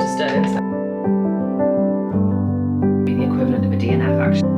Waterstones. The equivalent of a DNF, actually.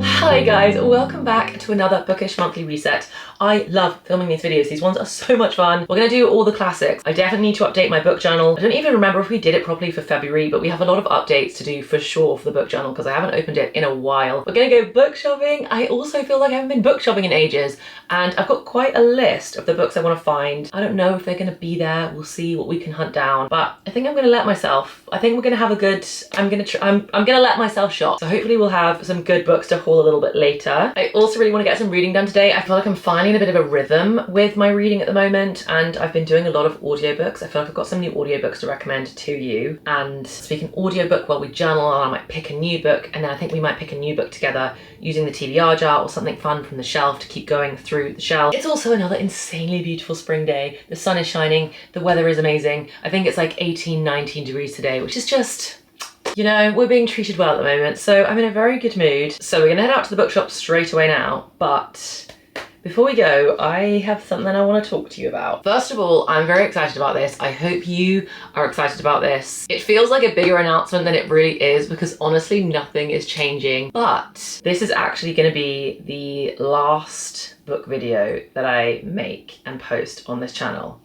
Hi guys, welcome back to another Bookish Monthly Reset. I love filming these videos. These ones are so much fun. We're gonna do all the classics. I definitely need to update my book journal. I don't even remember if we did it properly for February, but we have a lot of updates to do for sure for the book journal because I haven't opened it in a while. We're gonna go book shopping. I also feel like I haven't been book shopping in ages, and I've got quite a list of the books I want to find. I don't know if they're gonna be there. We'll see what we can hunt down, but I think I'm gonna let myself. I think we're gonna have a good, I'm gonna let myself shop. So hopefully we'll have some good books to haul a little bit later. I also really want to get some reading done today. I feel like I'm finding a bit of a rhythm with my reading at the moment, and I've been doing a lot of audiobooks. I feel like I've got some new audiobooks to recommend to you. And speaking audiobook while we journal, I might pick a new book, and then I think we might pick a new book together using the TBR jar or something fun from the shelf to keep going through the shelf. It's also another insanely beautiful spring day. The sun is shining, the weather is amazing. I think it's like 18, 19 degrees today, which is just, you know, we're being treated well at the moment, so I'm in a very good mood. So we're gonna head out to the bookshop straight away now, but before we go, I have something I want to talk to you about. First of all, I'm very excited about this. I hope you are excited about this. It feels like a bigger announcement than it really is because honestly, nothing is changing. But this is actually going to be the last book video that I make and post on this channel.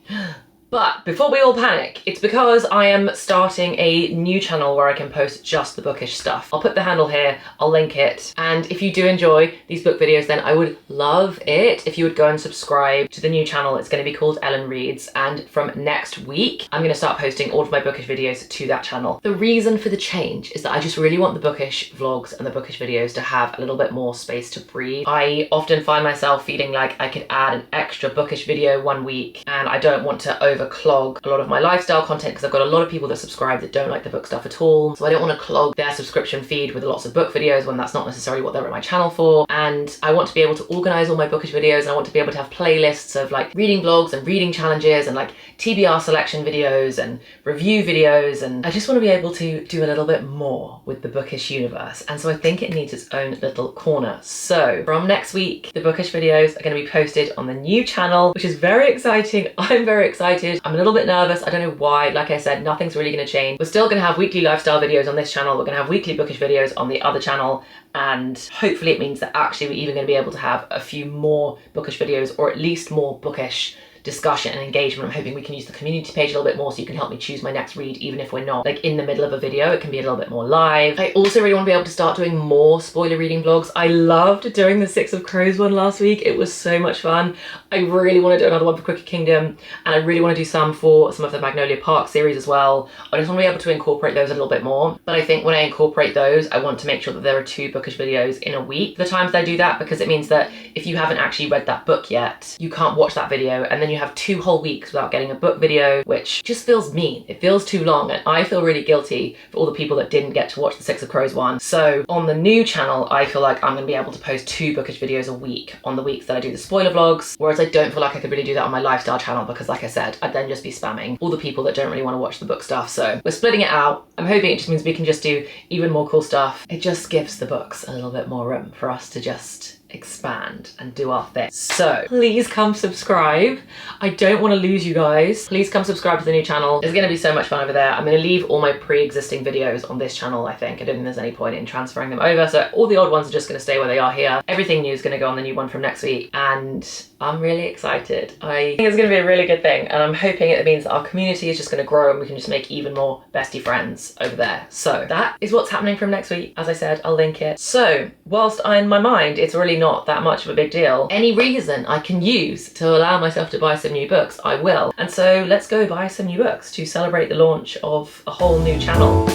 But before we all panic, it's because I am starting a new channel where I can post just the bookish stuff. I'll put the handle here, I'll link it. And if you do enjoy these book videos, then I would love it if you would go and subscribe to the new channel. It's going to be called Ellen Reads. And from next week, I'm going to start posting all of my bookish videos to that channel. The reason for the change is that I just really want the bookish vlogs and the bookish videos to have a little bit more space to breathe. I often find myself feeling like I could add an extra bookish video one week, and I don't want to clog a lot of my lifestyle content because I've got a lot of people that subscribe that don't like the book stuff at all. So I don't want to clog their subscription feed with lots of book videos when that's not necessarily what they're at my channel for. And I want to be able to organize all my bookish videos, and I want to be able to have playlists of like reading vlogs and reading challenges and like TBR selection videos and review videos. And I just want to be able to do a little bit more with the bookish universe. And so I think it needs its own little corner. So from next week, the bookish videos are going to be posted on the new channel, which is very exciting. I'm very excited. I'm a little bit nervous. I don't know why. Like I said, nothing's really going to change. We're still going to have weekly lifestyle videos on this channel. We're going to have weekly bookish videos on the other channel. And hopefully it means that actually we're even going to be able to have a few more bookish videos, or at least more bookish discussion and engagement. I'm hoping we can use the community page a little bit more so you can help me choose my next read, even if we're not like in the middle of a video. It can be a little bit more live. I also really want to be able to start doing more spoiler reading vlogs. I loved doing the Six of Crows one last week. It was so much fun. I really want to do another one for Crooked Kingdom, and I really want to do some for some of the Magnolia Park series as well. I just want to be able to incorporate those a little bit more. But I think when I incorporate those, I want to make sure that there are 2 bookish videos in a week. The times I do that, because it means that if you haven't actually read that book yet, you can't watch that video, and then you have 2 whole weeks without getting a book video, which just feels mean. It feels too long, and I feel really guilty for all the people that didn't get to watch the Six of Crows one. So on the new channel, I feel like I'm going to be able to post 2 bookish videos a week on the weeks that I do the spoiler vlogs, whereas I don't feel like I could really do that on my lifestyle channel because, like I said, I'd then just be spamming all the people that don't really want to watch the book stuff. So we're splitting it out. I'm hoping it just means we can just do even more cool stuff. It just gives the books a little bit more room for us to just expand and do our thing. So please come subscribe. I don't want to lose you guys. Please come subscribe to the new channel. It's going to be so much fun over there. I'm going to leave all my pre-existing videos on this channel. I don't think there's any point in transferring them over, so all the old ones are just going to stay where they are here. Everything new is going to go on the new one from next week, and I'm really excited. I think it's going to be a really good thing, and I'm hoping it means that our community is just going to grow and we can just make even more bestie friends over there. So that is what's happening from next week. As I said, I'll link it. So whilst in my mind it's really not that much of a big deal, any reason I can use to allow myself to buy some new books, I will. And so let's go buy some new books to celebrate the launch of a whole new channel.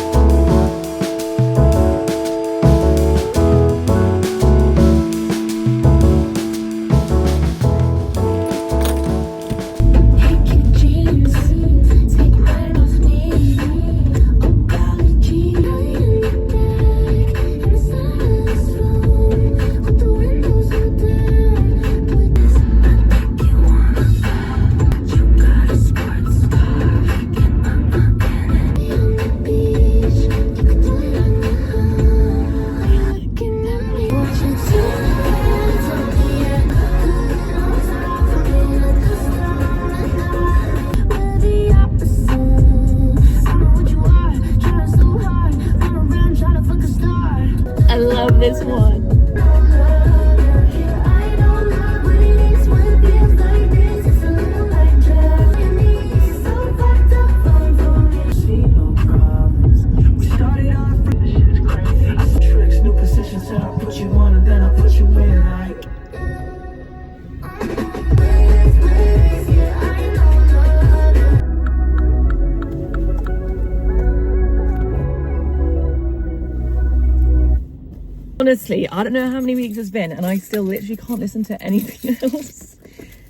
Honestly, I don't know how many weeks it's been and I still literally can't listen to anything else.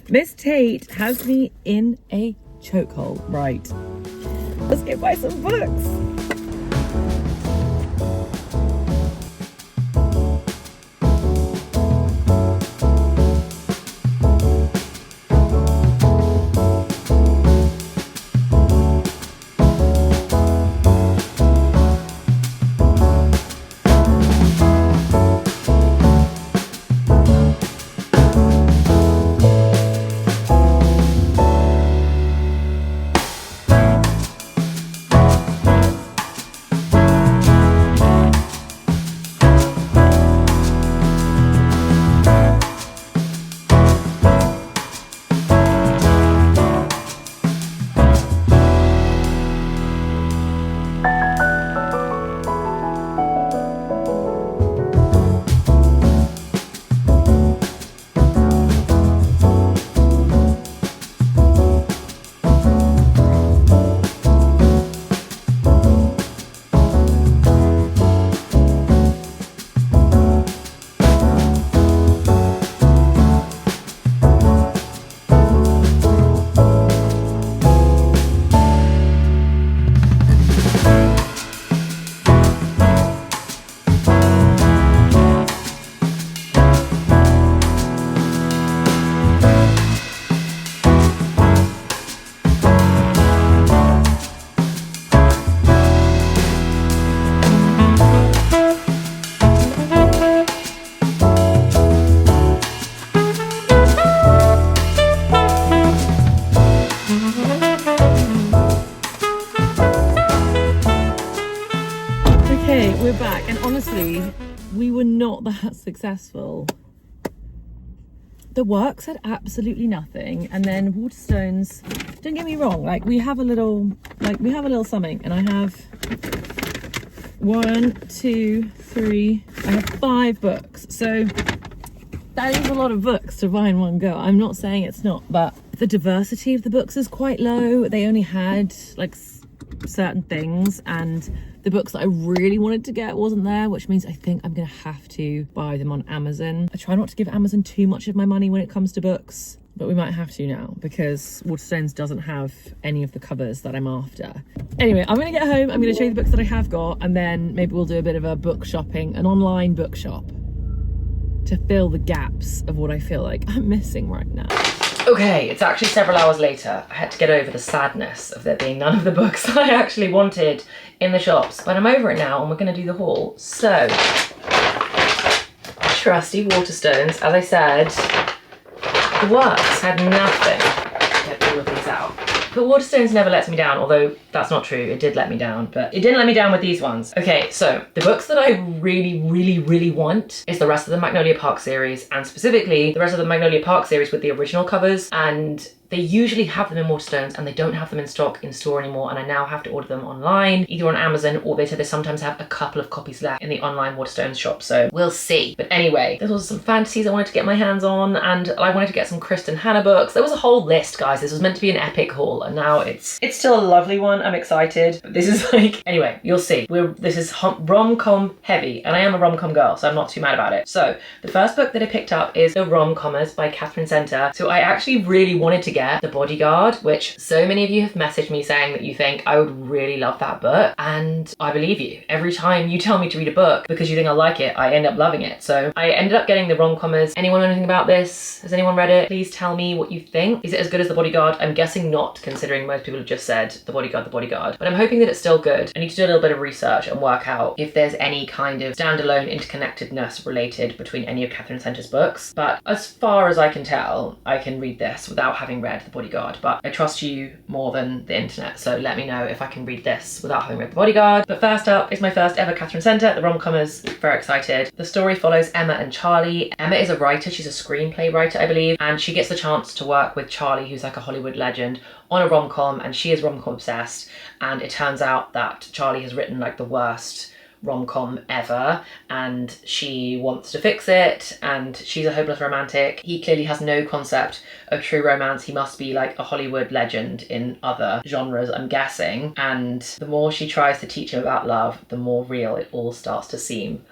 Miss Tate has me in a chokehold. Right, let's go buy some books. Okay, we're back, and honestly, we were not that successful. The works had absolutely nothing, and then Waterstones, don't get me wrong, like we have a little something, and I have 1, 2, 3, I have 5 books, so that is a lot of books to buy in one go. I'm not saying it's not, but the diversity of the books is quite low. They only had like certain things, and the books that I really wanted to get wasn't there, which means I think I'm gonna have to buy them on Amazon. I try not to give Amazon too much of my money when it comes to books, but we might have to now because Waterstones doesn't have any of the covers that I'm after. Anyway, I'm gonna get home, I'm gonna show you the books that I have got, and then maybe we'll do a bit of a book shopping, an online bookshop, to fill the gaps of what I feel like I'm missing right now. Okay, it's actually several hours later. I had to get over the sadness of there being none of the books that I actually wanted in the shops, but I'm over it now and we're gonna do the haul. So, trusty Waterstones, as I said, the works had nothing. Get all of these out. But Waterstones never lets me down, although that's not true, it did let me down, but it didn't let me down with these ones. Okay, so the books that I really want is the rest of the Magnolia Park series, and specifically the rest of the Magnolia Park series with the original covers, and they usually have them in Waterstones and they don't have them in stock in store anymore, and I now have to order them online, either on Amazon, or they said they sometimes have a couple of copies left in the online Waterstones shop, so we'll see. But anyway, there was some fantasies I wanted to get my hands on, and I wanted to get some Kristen Hanna books. There was a whole list, guys. This was meant to be an epic haul, and now it's still a lovely one. I'm excited, but this is like, anyway, you'll see. This is rom-com heavy, and I am a rom-com girl, so I'm not too mad about it. So the first book that I picked up is The Rom-Commers by Catherine Center. So I actually really wanted to get The Bodyguard, which so many of you have messaged me saying that you think I would really love that book, and I believe you. Every time you tell me to read a book because you think I like it, I end up loving it. So I ended up getting The Rom-Commers. Anyone know anything about this? Has anyone read it? Please tell me what you think. Is it as good as The Bodyguard? I'm guessing not, considering most people have just said The Bodyguard, The Bodyguard. But I'm hoping that it's still good. I need to do a little bit of research and work out if there's any kind of standalone interconnectedness related between any of Catherine Center's books. But as far as I can tell, I can read this without having read The Bodyguard. But I trust you more than the internet, so let me know if I can read this without having read The Bodyguard. But first up is my first ever Catherine Center, The Rom-Commers. Very excited. The story follows Emma and Charlie. Emma is a writer. She's a screenplay writer, I believe, and she gets the chance to work with Charlie, who's like a Hollywood legend, on a rom-com, and she is rom-com obsessed, and it turns out that Charlie has written like the worst rom-com ever, and she wants to fix it, and she's a hopeless romantic. He clearly has no concept of true romance. He must be like a Hollywood legend in other genres, I'm guessing, and the more she tries to teach him about love, the more real it all starts to seem.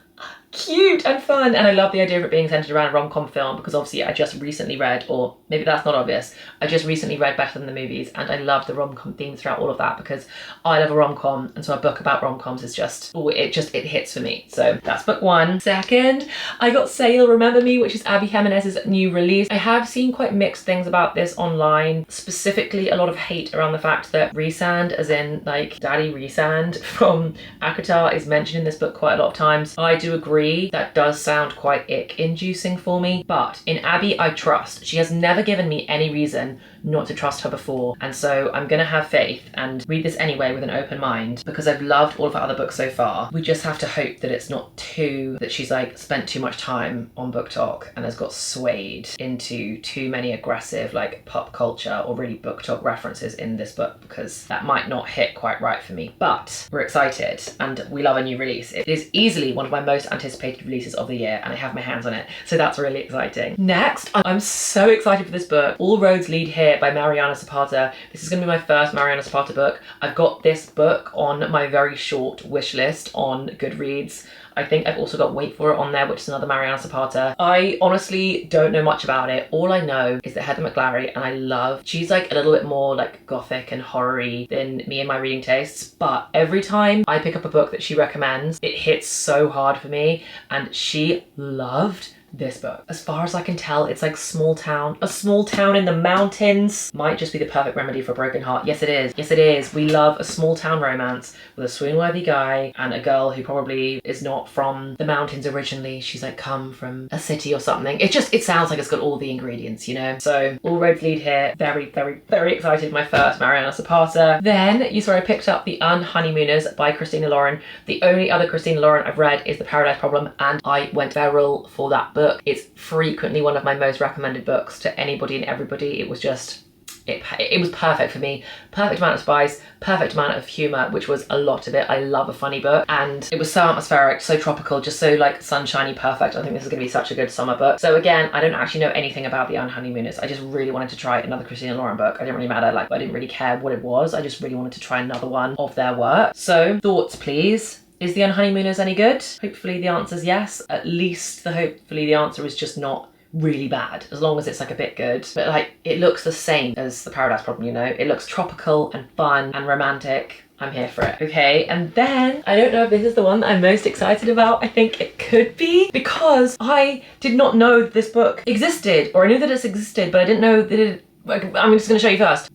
cute and fun, and I love the idea of it being centered around a rom-com film, because obviously I just recently read, or maybe that's not obvious, I just recently read Better Than the Movies, and I love the rom-com themes throughout all of that, because I love a rom-com, and so a book about rom-coms is just, oh, it hits for me. So that's book one. Second, I got Sail Remember Me, which is Abby Jimenez's new release. I have seen quite mixed things about this online, specifically a lot of hate around the fact that Rhysand, as in like Daddy Rhysand from ACOTAR, is mentioned in this book quite a lot of times. I do agree, that does sound quite ick-inducing for me, but in Abby I trust. She has never given me any reason not to trust her before, and so I'm gonna have faith and read this anyway with an open mind, because I've loved all of her other books so far. We just have to hope that it's not that she's like spent too much time on BookTok and has got swayed into too many aggressive like pop culture or really BookTok references in this book, because that might not hit quite right for me. But we're excited and we love a new release. It is easily one of my most anticipated releases of the year, and I have my hands on it, so that's really exciting. Next, I'm so excited for this book, All Roads Lead Here by Mariana Zapata. This is going to be my first Mariana Zapata book. I've got this book on my very short wish list on Goodreads. I think I've also got Wait For It on there, which is another Mariana Zapata. I honestly don't know much about it. All I know is that Heather McGlarry, and she's like a little bit more like gothic and horror-y than me and my reading tastes, but every time I pick up a book that she recommends, it hits so hard for me, and she loved this book. As far as I can tell, it's like a small town in the mountains. Might just be the perfect remedy for a broken heart. Yes, it is. Yes, it is. We love a small town romance with a swoon-worthy guy and a girl who probably is not from the mountains originally. She's like come from a city or something. It sounds like it's got all the ingredients, you know? So All Roads Lead Here. Very, very, very excited. My first Mariana Zapata. Then you saw I picked up The Unhoneymooners by Christina Lauren. The only other Christina Lauren I've read is The Paradise Problem, and I went viral for that book. It's frequently one of my most recommended books to anybody and everybody. It was just, it was perfect for me. Perfect amount of spice, perfect amount of humour, which was a lot of it. I love a funny book, and it was so atmospheric, so tropical, just so like sunshiny, perfect. I think this is going to be such a good summer book. So again, I don't actually know anything about The Unhoneymooners. I just really wanted to try another Christina Lauren book. I didn't really matter, like I didn't really care what it was. I just really wanted to try another one of their work. So thoughts, please. Is The Unhoneymooners any good? Hopefully the answer is yes. At least hopefully the answer is just not really bad, as long as it's like a bit good. But like, it looks the same as The Paradise Problem, you know? It looks tropical and fun and romantic. I'm here for it. Okay, and then I don't know if this is the one that I'm most excited about. I think it could be, because I did not know this book existed, or I knew that it existed, but I didn't know that it, I'm just gonna show you first.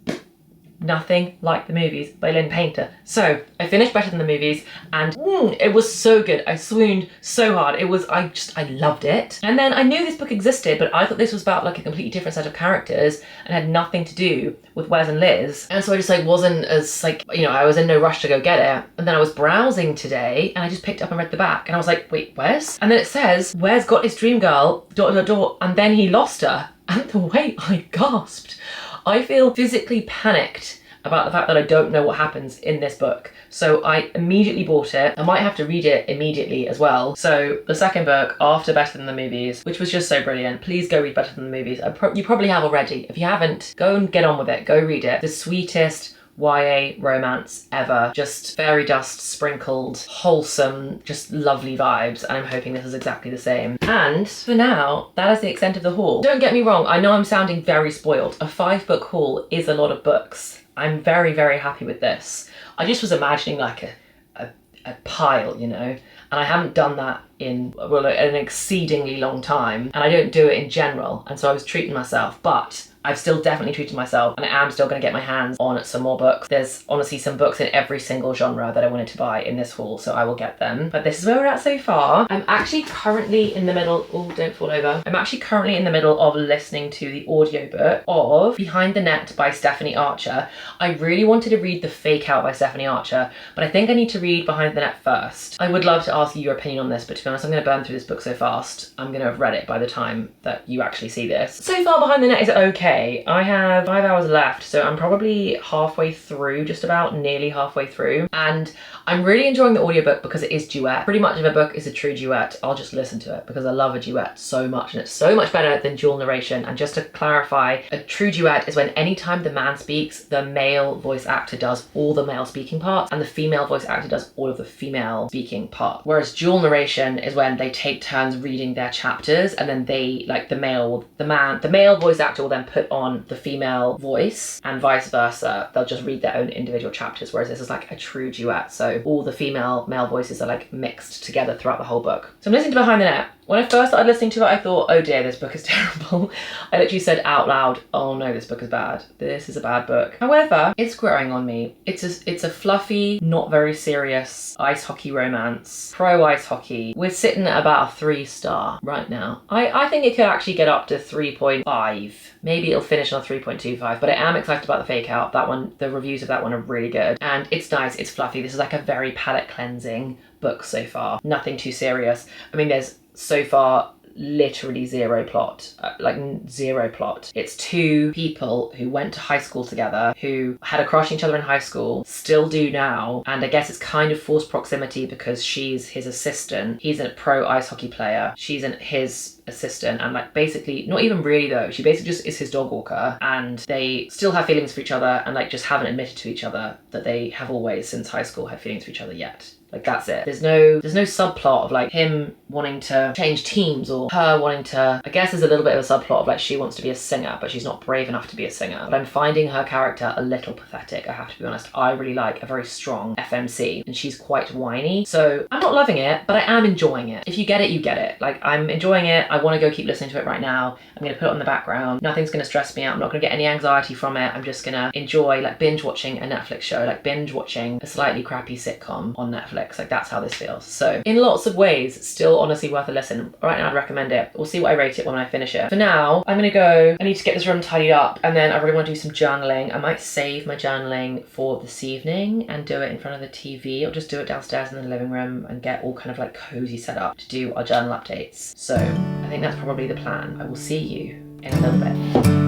Nothing Like the Movies by Lynn Painter. So I finished Better Than the Movies, and it was so good. I swooned so hard. I loved it. And then I knew this book existed, but I thought this was about like a completely different set of characters and had nothing to do with Wes and Liz. And so I just like wasn't as like, you know, I was in no rush to go get it. And then I was browsing today and I just picked up and read the back, and I was like, wait, Wes? And then it says, Wes got his dream girl, ... and then he lost her. And the way I gasped. I feel physically panicked about the fact that I don't know what happens in this book. So I immediately bought it. I might have to read it immediately as well. So the second book after Better Than the Movies, which was just so brilliant. Please go read Better Than the Movies. You probably have already. If you haven't, go and get on with it. Go read it. The sweetest YA romance ever. Just fairy dust sprinkled, wholesome, just lovely vibes, and I'm hoping this is exactly the same. And for now, that is the extent of the haul. Don't get me wrong, I know I'm sounding very spoiled. A 5-book haul is a lot of books. I'm very, very happy with this. I just was imagining like a pile, you know, and I haven't done that in, well, an exceedingly long time, and I don't do it in general, and so I was treating myself, but I've still definitely treated myself, and I am still going to get my hands on some more books. There's honestly some books in every single genre that I wanted to buy in this haul, so I will get them. But this is where we're at so far. I'm actually currently in the middle, oh, don't fall over. I'm actually currently in the middle of listening to the audiobook of Behind the Net by Stephanie Archer. I really wanted to read The Fake Out by Stephanie Archer, but I think I need to read Behind the Net first. I would love to ask you your opinion on this, but to be honest, I'm going to burn through this book so fast. I'm going to have read it by the time that you actually see this. So far, Behind the Net is okay. Okay, I have 5 hours left, so I'm probably halfway through, just about nearly halfway through. And I'm really enjoying the audiobook because it is duet. Pretty much if a book is a true duet, I'll just listen to it because I love a duet so much, and it's so much better than dual narration. And just to clarify, a true duet is when anytime the man speaks, the male voice actor does all the male speaking parts and the female voice actor does all of the female speaking part. Whereas dual narration is when they take turns reading their chapters, and then they, like the male voice actor will then put on the female voice, and vice versa. They'll just read their own individual chapters, whereas this is like a true duet. So all the male voices are like mixed together throughout the whole book. So I'm listening to Behind the Net. When I first started listening to it, I thought, oh dear, this book is terrible. I literally said out loud, oh no, this book is bad. This is a bad book. However, it's growing on me. It's a fluffy, not very serious ice hockey romance, pro ice hockey. We're sitting at about a 3-star right now. I think it could actually get up to 3.5. Maybe it'll finish on a 3.25, but I am excited about the fake out. That one, the reviews of that one are really good. And it's nice, it's fluffy. This is like a very palate cleansing book so far. Nothing too serious. I mean, there's so far literally zero plot, zero plot. It's two people who went to high school together, who had a crush on each other in high school, still do now, and I guess it's kind of forced proximity because she's his assistant. He's a pro ice hockey player. She's his assistant, and like basically, not even really though, she basically just is his dog walker, and they still have feelings for each other and like just haven't admitted to each other that they have always since high school had feelings for each other yet. Like that's it. There's no subplot of like him wanting to change teams or her wanting to, I guess there's a little bit of a subplot of like she wants to be a singer but she's not brave enough to be a singer. But I'm finding her character a little pathetic, I have to be honest. I really like a very strong FMC and she's quite whiny. So I'm not loving it, but I am enjoying it. If you get it, you get it. Like I'm enjoying it. I want to go keep listening to it right now. I'm going to put it on the background. Nothing's going to stress me out. I'm not going to get any anxiety from it. I'm just going to enjoy like binge watching a Netflix show, like binge watching a slightly crappy sitcom on Netflix. Like that's how this feels. So in lots of ways, still honestly worth a listen. Right now I'd recommend it. We'll see what I rate it when I finish it. For now, I'm gonna go, I need to get this room tidied up and then I really want to do some journaling. I might save my journaling for this evening and do it in front of the TV, or just do it downstairs in the living room and get all kind of like cozy set up to do our journal updates. So I think that's probably the plan. I will see you in a little bit.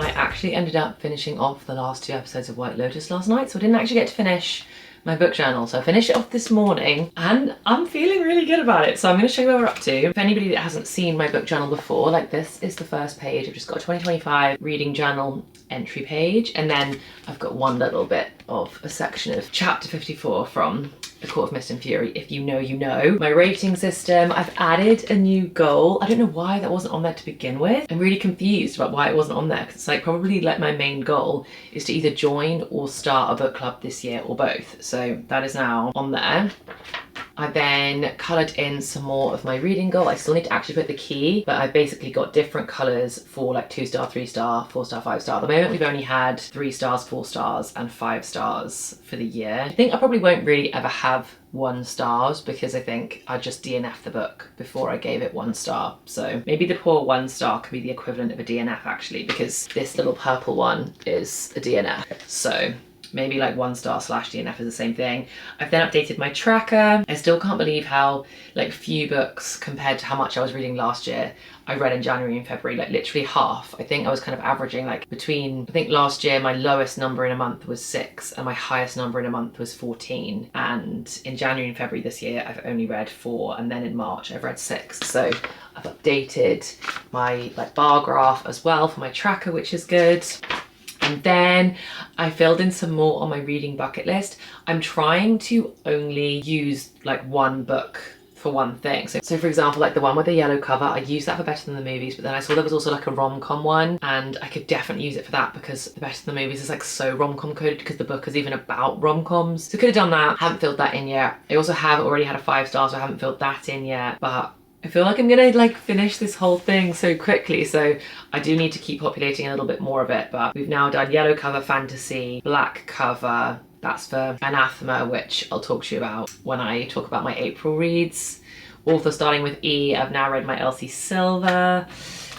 I actually ended up finishing off the last 2 episodes of White Lotus last night, so I didn't actually get to finish my book journal. So I finished it off this morning and I'm feeling really good about it. So I'm going to show you what we're up to. If anybody that hasn't seen my book journal before, like this is the first page. I've just got a 2025 reading journal entry page, and then I've got one little bit of a section of chapter 54 from The Court of Mist and Fury. If you know, you know. My rating system, I've added a new goal. I don't know why that wasn't on there to begin with. I'm really confused about why it wasn't on there, because it's like probably like my main goal is to either join or start a book club this year or both. So that is now on there. I then coloured in some more of my reading goal. I still need to actually put the key, but I've basically got different colours for like 2-star, 3-star, 4-star, 5-star. At the moment we've only had 3 stars, 4 stars and 5 stars for the year. I think I probably won't really ever have 1 stars because I think I just DNF the book before I gave it 1 star. So maybe the poor 1 star could be the equivalent of a DNF actually, because this little purple one is a DNF. So maybe like 1 star / DNF is the same thing. I've then updated my tracker. I still can't believe how like few books compared to how much I was reading last year I read in January and February, like literally half. I think I was kind of averaging like between, I think last year my lowest number in a month was 6 and my highest number in a month was 14. And in January and February this year, I've only read 4, and then in March I've read 6. So I've updated my like bar graph as well for my tracker, which is good. And then I filled in some more on my reading bucket list. I'm trying to only use like 1 book for one thing. So for example, like the one with the yellow cover, I used that for Better Than the Movies, but then I saw there was also like a rom-com one, and I could definitely use it for that because the Better Than the Movies is like so rom-com coded because the book is even about rom-coms. So could have done that. Haven't filled that in yet. I also have already had a 5 star, so I haven't filled that in yet, but I feel like I'm gonna like finish this whole thing so quickly, so I do need to keep populating a little bit more of it. But we've now done yellow cover fantasy, black cover, that's for Anathema, which I'll talk to you about when I talk about my April reads. Author starting with E, I've now read my Elsie Silver.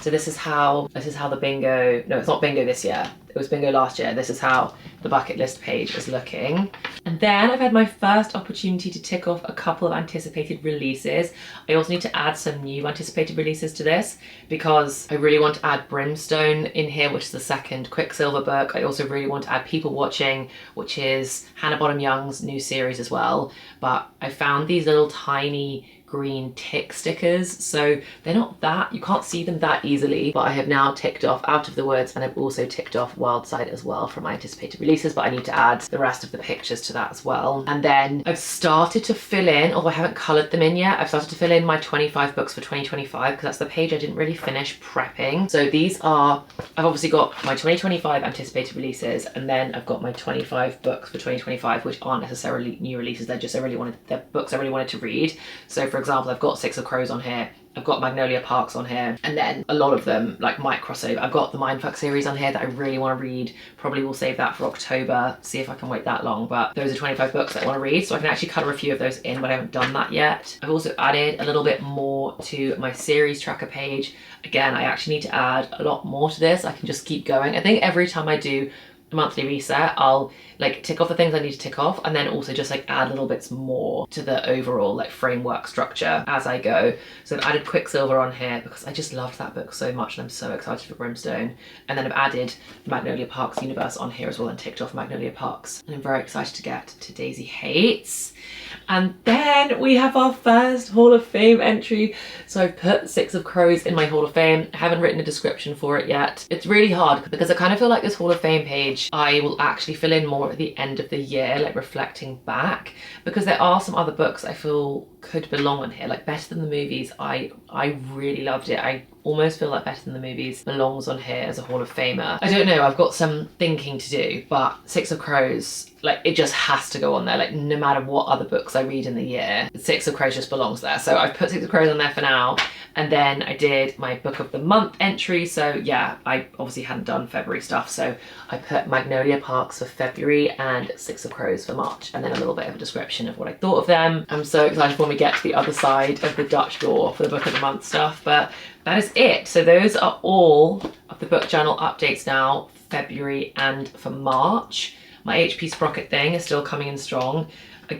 So this is how the bingo, no, it's not bingo this year, it was bingo last year. This is how the bucket list page is looking. And then I've had my first opportunity to tick off a couple of anticipated releases. I also need to add some new anticipated releases to this because I really want to add Brimstone in here, which is the second Quicksilver book. I also really want to add People Watching, which is Hannah Bottom Young's new series as well. But I found these little tiny green tick stickers, so they're not that, you can't see them that easily, but I have now ticked off Out of the Woods, and I've also ticked off Wildside as well from my anticipated releases, but I need to add the rest of the pictures to that as well. And then I've started to fill in, although I haven't coloured them in yet, I've started to fill in my 25 books for 2025 because that's the page I didn't really finish prepping. So these are, I've obviously got my 2025 anticipated releases, and then I've got my 25 books for 2025, which aren't necessarily new releases, they're just they're books I really wanted to read. So for example, I've got Six of Crows on here, I've got Magnolia Parks on here, and then a lot of them like might cross over. I've got the Mindfuck series on here that I really want to read. Probably will save that for October, see if I can wait that long, but those are 25 books that I want to read, so I can actually colour a few of those in, but I haven't done that yet. I've also added a little bit more to my series tracker page. Again, I actually need to add a lot more to this. I can just keep going. I think every time I do a monthly reset, I'll like tick off the things I need to tick off, and then also just like add little bits more to the overall like framework structure as I go. So I've added Quicksilver on here because I just loved that book so much and I'm so excited for Brimstone. And then I've added the Magnolia Parks universe on here as well and ticked off Magnolia Parks. And I'm very excited to get to Daisy Hates. And then we have our first Hall of Fame entry. So I've put Six of Crows in my Hall of Fame. I haven't written a description for it yet. It's really hard because I kind of feel like this Hall of Fame page, I will actually fill in more at the end of the year, like reflecting back, because there are some other books I feel could belong on here, like Better Than the Movies. I really loved it. I almost feel like Better Than the Movies belongs on here as a Hall of Famer. I don't know, I've got some thinking to do, but Six of Crows, like it just has to go on there, like no matter what other books I read in the year, Six of Crows just belongs there. So I've put Six of Crows on there for now, and then I did my Book of the Month entry. So yeah, I obviously hadn't done February stuff, so I put Magnolia Parks for February and Six of Crows for March, and then a little bit of a description of what I thought of them. I'm so excited when we get to the other side of the Dutch door for the Book of the Month stuff, but that is it. So those are all of the book journal updates now, February and for March. My HP Sprocket thing is still coming in strong.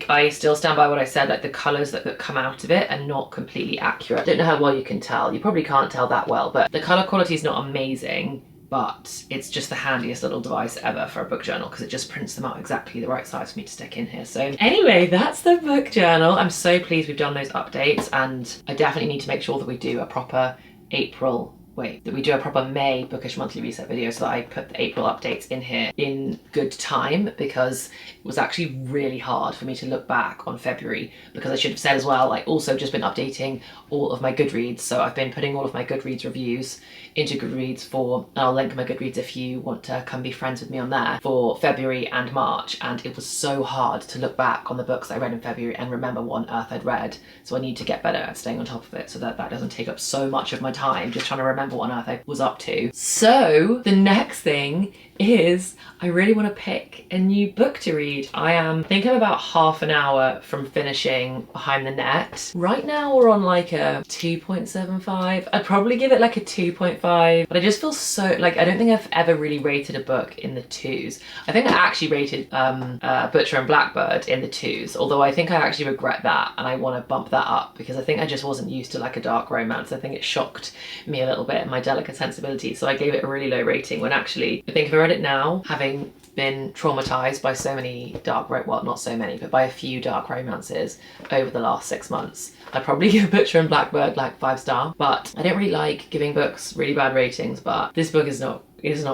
I still stand by what I said, like the colours that come out of it are not completely accurate. I don't know how well you can tell. You probably can't tell that well, but the colour quality is not amazing, but it's just the handiest little device ever for a book journal because it just prints them out exactly the right size for me to stick in here. So anyway, that's the book journal. I'm so pleased we've done those updates, and I definitely need to make sure that we do a proper May Bookish Monthly Reset video so that I put the April updates in here in good time, because it was actually really hard for me to look back on February, because I should have said as well, I also just been updating all of my Goodreads. So I've been putting all of my Goodreads reviews into Goodreads and I'll link my Goodreads if you want to come be friends with me on there, for February and March. And it was so hard to look back on the books that I read in February and remember what on earth I'd read. So I need to get better at staying on top of it so that that doesn't take up so much of my time just trying to remember what on earth I was up to. So the next thing is I really want to pick a new book to read. I think I'm about half an hour from finishing Behind the Net. Right now we're on like a 2.75. I'd probably give it like a 2.5, but I just feel so like, I don't think I've ever really rated a book in the 2s. I think I actually rated Butcher and Blackbird in the 2s, although I think I actually regret that and I want to bump that up because I think I just wasn't used to like a dark romance. I think it shocked me a little bit, my delicate sensibility, so I gave it a really low rating, when actually I think if I read it now, having been traumatized by so many well, not so many, but by a few dark romances over the last 6 months, I'd probably give Butcher and Blackbird like 5-star. But I don't really like giving books really bad ratings, but this book is not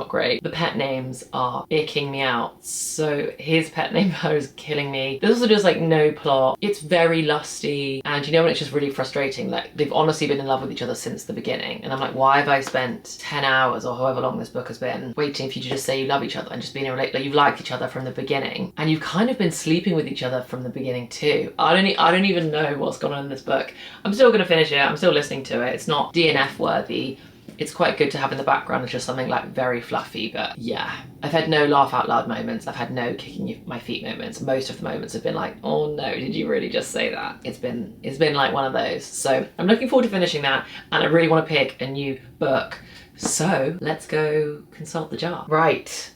great. The pet names are icking me out. So his pet name is killing me. There's also just like no plot. It's very lusty, and you know when it's just really frustrating, like they've honestly been in love with each other since the beginning, and I'm like, why have I spent 10 hours or however long this book has been waiting for you to just say you love each other and just being like you've liked each other from the beginning, and you've kind of been sleeping with each other from the beginning too. I don't even know what's going on in this book. I'm still gonna finish it. I'm still listening to it. It's not DNF worthy. It's quite good to have in the background as just something like very fluffy, but yeah. I've had no laugh out loud moments. I've had no kicking my feet moments. Most of the moments have been like, oh no, did you really just say that? It's been like one of those. So I'm looking forward to finishing that, and I really want to pick a new book. So let's go consult the jar. Right,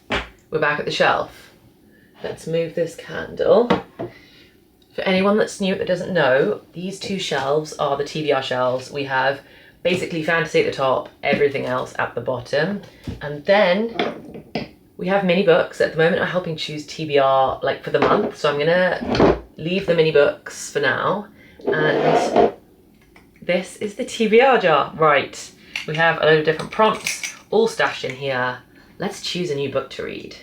we're back at the shelf. Let's move this candle. For anyone that's new that doesn't know, these two shelves are the TBR shelves. We have basically fantasy at the top, everything else at the bottom. And then we have mini books. At the moment I'm helping choose TBR like for the month, so I'm gonna leave the mini books for now. And this is the TBR jar. Right, we have a load of different prompts all stashed in here. Let's choose a new book to read.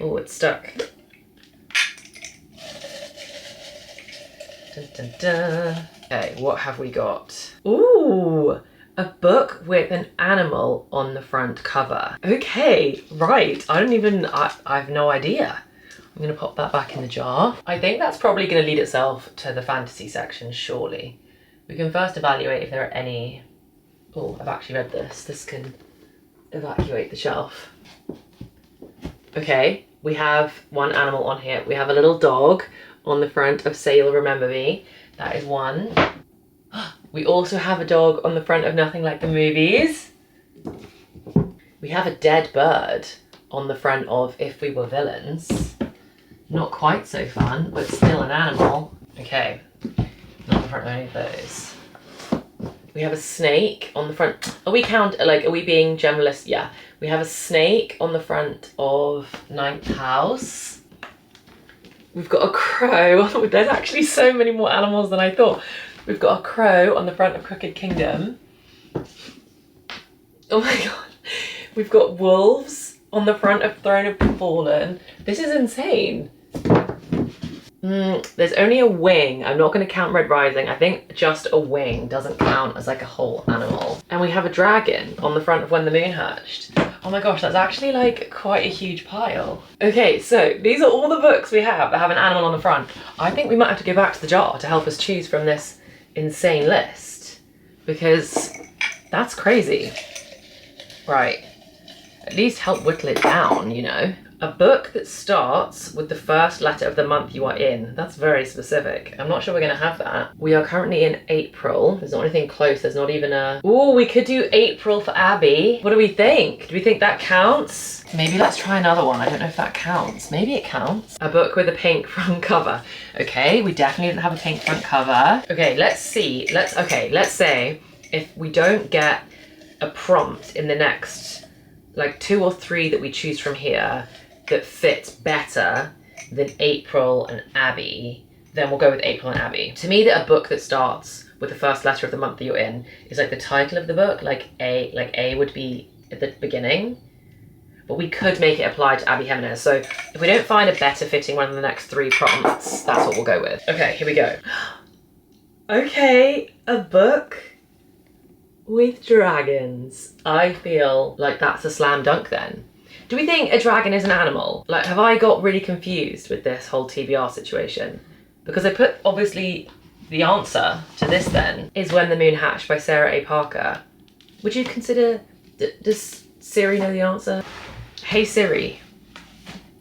Oh, it's stuck. Dun, dun, dun. Okay, what have we got? Ooh, a book with an animal on the front cover. Okay, right. I have no idea. I'm gonna pop that back in the jar. I think that's probably gonna lead itself to the fantasy section, surely. We can first evaluate if there are any... Oh, I've actually read this. This can evacuate the shelf. Okay, we have one animal on here. We have a little dog on the front of Say You'll Remember Me. That is one. We also have a dog on the front of Nothing Like the Movies. We have a dead bird on the front of If We Were Villains. Not quite so fun, but still an animal. Okay, not the front of any of those. We have a snake on the front. Are we being generalist? Yeah. We have a snake on the front of Ninth House. We've got a crow. There's actually so many more animals than I thought. We've got a crow on the front of Crooked Kingdom. Oh my god. We've got wolves on the front of Throne of the Fallen. This is insane. There's only a wing. I'm not going to count Red Rising. I think just a wing doesn't count as like a whole animal. And we have a dragon on the front of When the Moon Hatched. Oh my gosh, that's actually like quite a huge pile. Okay, so these are all the books we have that have an animal on the front. I think we might have to go back to the jar to help us choose from this insane list, because that's crazy. Right, at least help whittle it down, you know. A book that starts with the first letter of the month you are in. That's very specific. I'm not sure we're gonna have that. We are currently in April. There's not anything close. There's not even a... Oh, we could do April for Abby. What do we think? Do we think that counts? Maybe let's try another one. I don't know if that counts. Maybe it counts. A book with a pink front cover. Okay, we definitely didn't have a pink front cover. Okay, let's see. Let's say if we don't get a prompt in the next like 2 or 3 that we choose from here that fits better than April and Abby, then we'll go with April and Abby. To me, that a book that starts with the first letter of the month that you're in is like the title of the book, like A would be at the beginning, but we could make it apply to Abby Jimenez. So if we don't find a better fitting one in the next 3 prompts, that's what we'll go with. Okay, here we go. Okay, a book with dragons. I feel like that's a slam dunk then. Do we think a dragon is an animal? Like, have I got really confused with this whole TBR situation? Because I put, obviously, the answer to this then is When the Moon Hatched by Sarah A. Parker. Would you consider, does Siri know the answer? Hey Siri,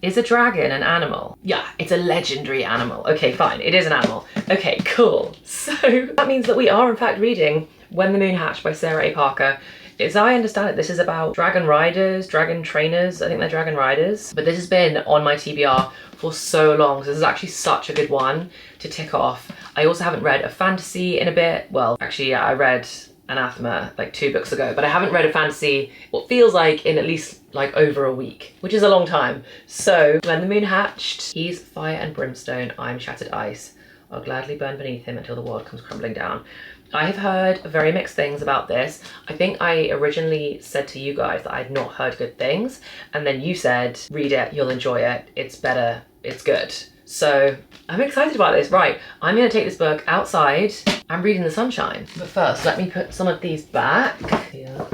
is a dragon an animal? Yeah, it's a legendary animal. Okay, fine, it is an animal. Okay, cool. So that means that we are in fact reading When the Moon Hatched by Sarah A. Parker. As I understand it, this is about dragon riders, dragon trainers. I think they're dragon riders. But this has been on my TBR for so long. So this is actually such a good one to tick off. I also haven't read a fantasy in a bit. Well, actually, yeah, I read Anathema like 2 books ago, but I haven't read a fantasy, what feels like in at least like over a week, which is a long time. So When the Moon Hatched, he's fire and brimstone, I'm shattered ice. I'll gladly burn beneath him until the world comes crumbling down. I have heard very mixed things about this. I think I originally said to you guys that I'd not heard good things, and then you said, read it, you'll enjoy it, it's better, it's good. So I'm excited about this. Right, I'm gonna take this book outside and read in the sunshine. But first, let me put some of these back. Yeah.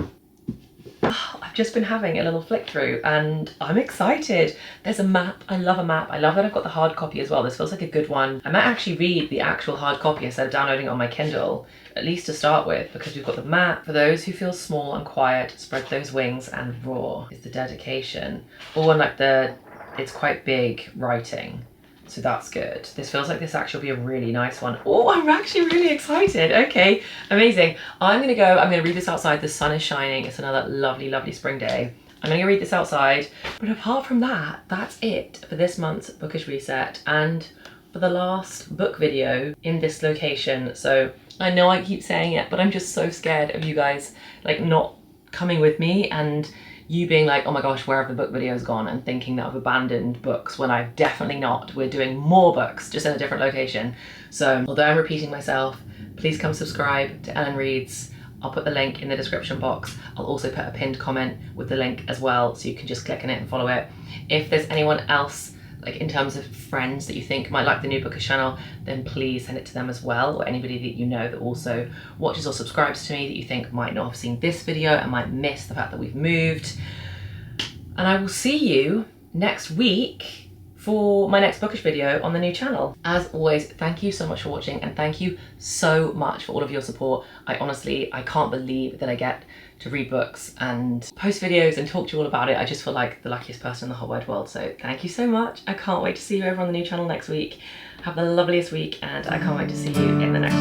Oh, I've just been having a little flick through and I'm excited. There's a map. I love a map. I love that I've got the hard copy as well. This feels like a good one. I might actually read the actual hard copy instead of downloading it on my Kindle, at least to start with, because we've got the map. For those who feel small and quiet, spread those wings and roar is the dedication. Oh, and like it's quite big writing. So that's good. This feels like this actually will be a really nice one. Oh, I'm actually really excited. Okay, amazing. I'm gonna read this outside. The sun is shining. It's another lovely, lovely spring day. I'm gonna go read this outside. But apart from that, that's it for this month's Bookish Reset and for the last book video in this location. So I know I keep saying it, but I'm just so scared of you guys like not coming with me and you being like, oh my gosh, where have the book videos gone? And thinking that I've abandoned books when I've definitely not. We're doing more books, just in a different location. So although I'm repeating myself, please come subscribe to Ellen Reads. I'll put the link in the description box. I'll also put a pinned comment with the link as well, so you can just click on it and follow it. If there's anyone else, like in terms of friends that you think might like the new Bookish channel, then please send it to them as well, or anybody that you know that also watches or subscribes to me that you think might not have seen this video and might miss the fact that we've moved. And I will see you next week for my next Bookish video on the new channel. As always, thank you so much for watching and thank you so much for all of your support. I can't believe that I get to read books and post videos and talk to you all about it. I just feel like the luckiest person in the whole wide world. So thank you so much. I can't wait to see you over on the new channel next week. Have the loveliest week and I can't wait to see you in the next